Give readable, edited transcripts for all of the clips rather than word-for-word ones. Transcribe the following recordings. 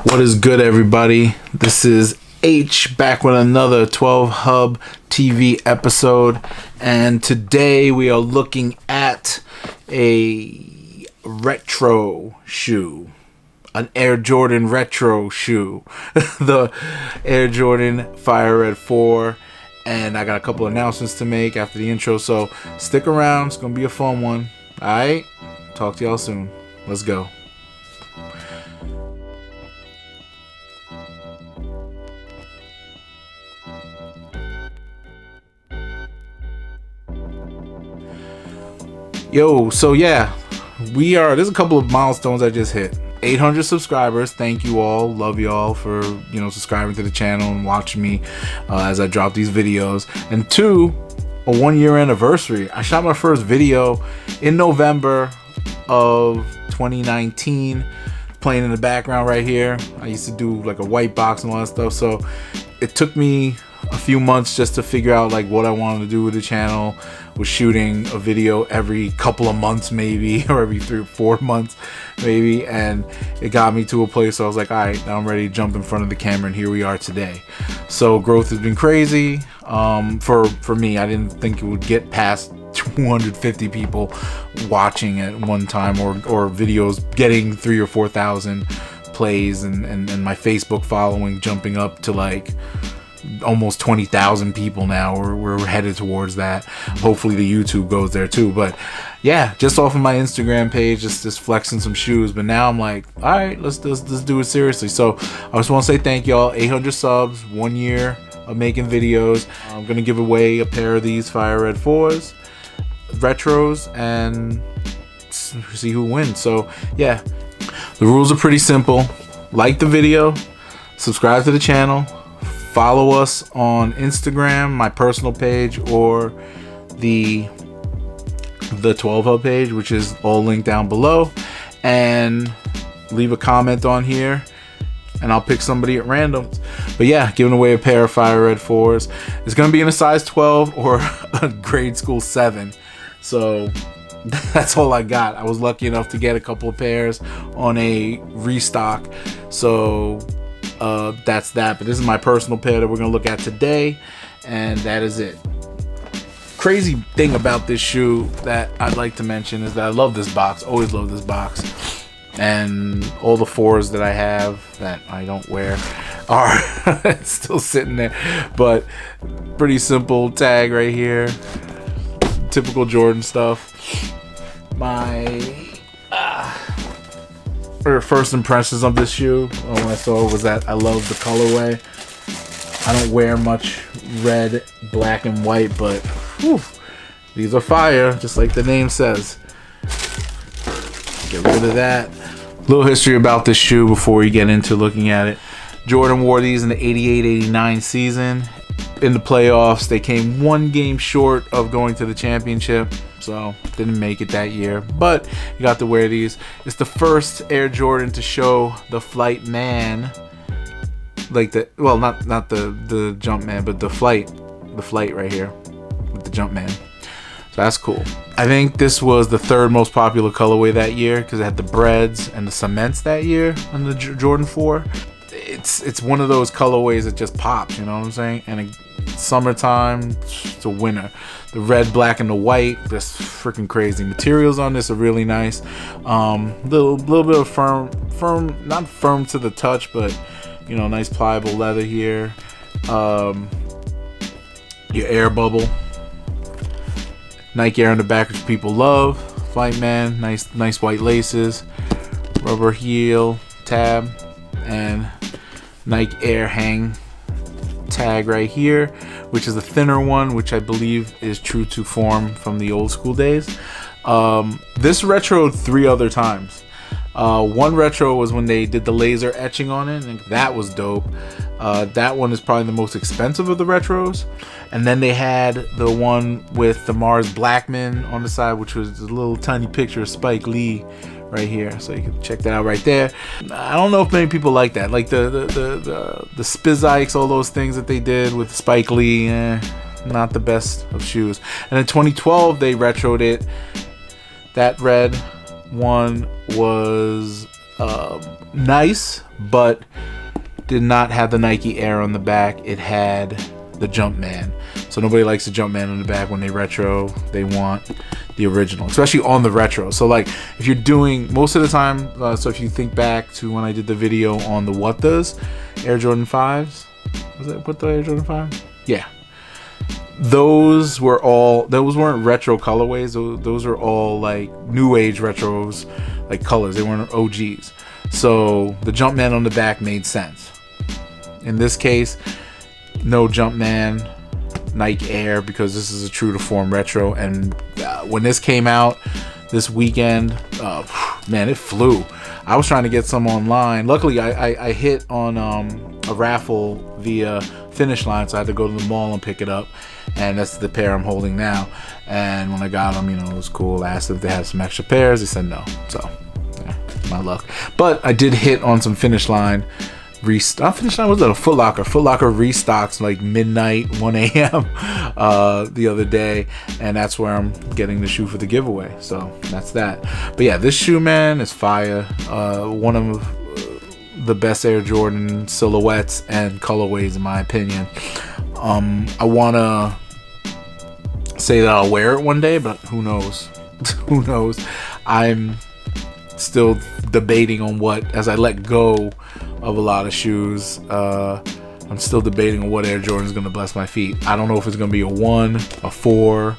What is good, everybody? This is H back with another 12 Hub TV episode, and today we are looking at a retro shoe, an Air Jordan retro shoe, the Air Jordan Fire Red 4. And I got a couple announcements to make after the intro, so stick around. It's gonna be a fun one. Alright, talk to y'all soon. Let's go. Yo, so yeah, there's a couple of milestones I just hit. 800 subscribers. Thank you all. Love y'all for, subscribing to the channel and watching me as I drop these videos. And 2, a 1-year anniversary. I shot my first video in November of 2019, playing in the background right here. I used to do like a white box and all that stuff, so it took me a few months just to figure out like what I wanted to do with the channel. Was shooting a video every couple of months maybe, or every 3 or 4 months maybe, and it got me to a place where I was like, all right, now I'm ready to jump in front of the camera, and here we are today. So growth has been crazy. For me, I didn't think it would get past 250 people watching at one time, or videos getting 3,000 or 4,000 plays, and my Facebook following jumping up to like almost 20,000 people now. We're headed towards that. Hopefully the YouTube goes there too. But yeah, just off of my Instagram page, just flexing some shoes. But now I'm like, all right, let's do it seriously. So I just want to say thank y'all. 800 subs, 1 year of making videos. I'm gonna give away a pair of these Fire Red 4s retros and see who wins. So yeah, the rules are pretty simple. Like the video, subscribe to the channel, follow us on Instagram, my personal page, or the 12 Hub page, which is all linked down below, and leave a comment on here, and I'll pick somebody at random. But yeah, giving away a pair of Fire Red 4s. It's gonna be in a size 12 or a grade school 7. So that's all I got. I was lucky enough to get a couple of pairs on a restock. So that's that. But this is my personal pair that we're gonna look at today, and that is it. Crazy thing about this shoe that I'd like to mention is that I love this box. Always love this box, and all the 4s that I have that I don't wear are still sitting there. But pretty simple tag right here, typical Jordan stuff. My first impressions of this shoe when I saw it was that I love the colorway. I don't wear much red, black, and white, but whew, these are fire, just like the name says. Get rid of that. Little history about this shoe before we get into looking at it. Jordan wore these in the 88-89 season. In the playoffs, they came 1 game short of going to the championship, so didn't make it that year, but you got to wear these. It's the first Air Jordan to show the flight man, like not the jump man, but the flight right here with the jump man. So that's cool. I think this was the 3rd most popular colorway that year because it had the breads and the cements that year on the Jordan 4. It's one of those colorways that just pops, you know what I'm saying? And summertime, it's a winner. The red, black, and the white, just freaking crazy. Materials on this are really nice. Little bit of firm, not firm to the touch, but nice pliable leather here. Your air bubble, Nike Air on the back, which people love. Flight Man, nice white laces, rubber heel tab, and Nike Air hang tag right here, which is a thinner one, which I believe is true to form from the old school days. This retroed 3 other times. One retro was when they did the laser etching on it, and that was dope. That one is probably the most expensive of the retros. And then they had the one with the Mars Blackman on the side, which was a little tiny picture of Spike Lee right here, so you can check that out right there. I don't know if many people like that, like the Spizikes, all those things that they did with Spike Lee. Not the best of shoes. And in 2012 they retroed it. That red one was nice, but did not have the Nike Air on the back. It had the Jumpman. So nobody likes the Jumpman on the back when they retro. They want the original, especially on the retro. So like if you're doing most of the time, so if you think back to when I did the video on the What Does Air Jordan 5s, was it What the Air Jordan 5? Yeah. Those weren't retro colorways. Those were all like new age retros, like colors. They weren't OGs. So the Jumpman on the back made sense. In this case, no Jumpman, Nike Air, because this is a true to form retro. And when this came out this weekend, man, it flew. I was trying to get some online. Luckily, I hit on a raffle via Finish Line, so I had to go to the mall and pick it up. And that's the pair I'm holding now. And when I got them, you know, it was cool. I asked if they had some extra pairs. They said no. So, yeah, my luck. But I did hit on some Finish Line restock. Finish Line was at a Foot Locker. Foot Locker restocks like midnight, 1 a.m. The other day, and that's where I'm getting the shoe for the giveaway. So that's that. But yeah, this shoe, man, is fire. One of the best Air Jordan silhouettes and colorways in my opinion. I wanna say that I'll wear it one day, but who knows? Who knows? I'm still debating on what, as I let go of a lot of shoes, I'm still debating on what Air Jordan is going to bless my feet. I don't know if it's going to be a 1, a 4.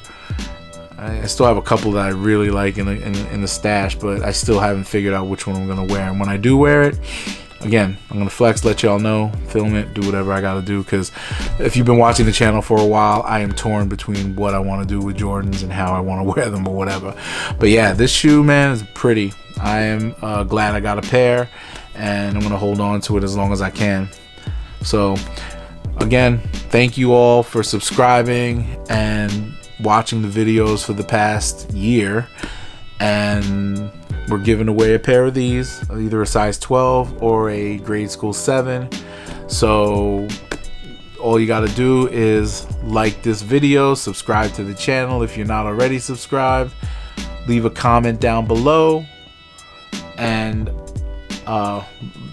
I still have a couple that I really like in the stash, but I still haven't figured out which one I'm going to wear. And when I do wear it, again, I'm going to flex, let y'all know, film it, do whatever I got to do. Because if you've been watching the channel for a while, I am torn between what I want to do with Jordans and how I want to wear them or whatever. But yeah, this shoe, man, is pretty. I am glad I got a pair, and I'm going to hold on to it as long as I can. So again, thank you all for subscribing and watching the videos for the past year. And we're giving away a pair of these, either a size 12 or a grade school 7. So all you got to do is like this video, subscribe to the channel if you're not already subscribed, leave a comment down below, and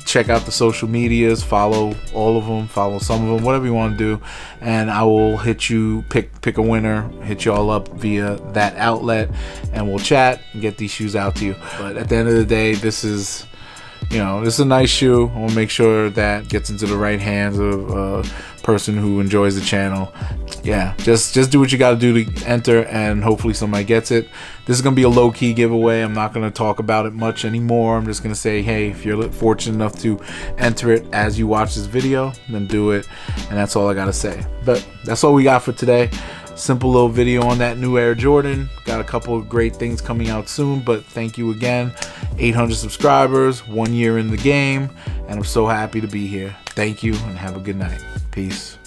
check out the social medias, follow all of them, follow some of them, whatever you want to do, and I will hit you, pick a winner, hit you all up via that outlet, and we'll chat and get these shoes out to you. But at the end of the day, this is, you know, this is a nice shoe. I want to make sure that gets into the right hands of a person who enjoys the channel. Yeah, just do what you got to do to enter, and hopefully somebody gets it. This is going to be a low-key giveaway. I'm not going to talk about it much anymore. I'm just going to say, hey, if you're fortunate enough to enter it as you watch this video, then do it. And that's all I got to say. But that's all we got for today. Simple little video on that new Air Jordan. Got a couple of great things coming out soon, but thank you again. 800 subscribers, 1 year in the game, and I'm so happy to be here. Thank you, and have a good night. Peace.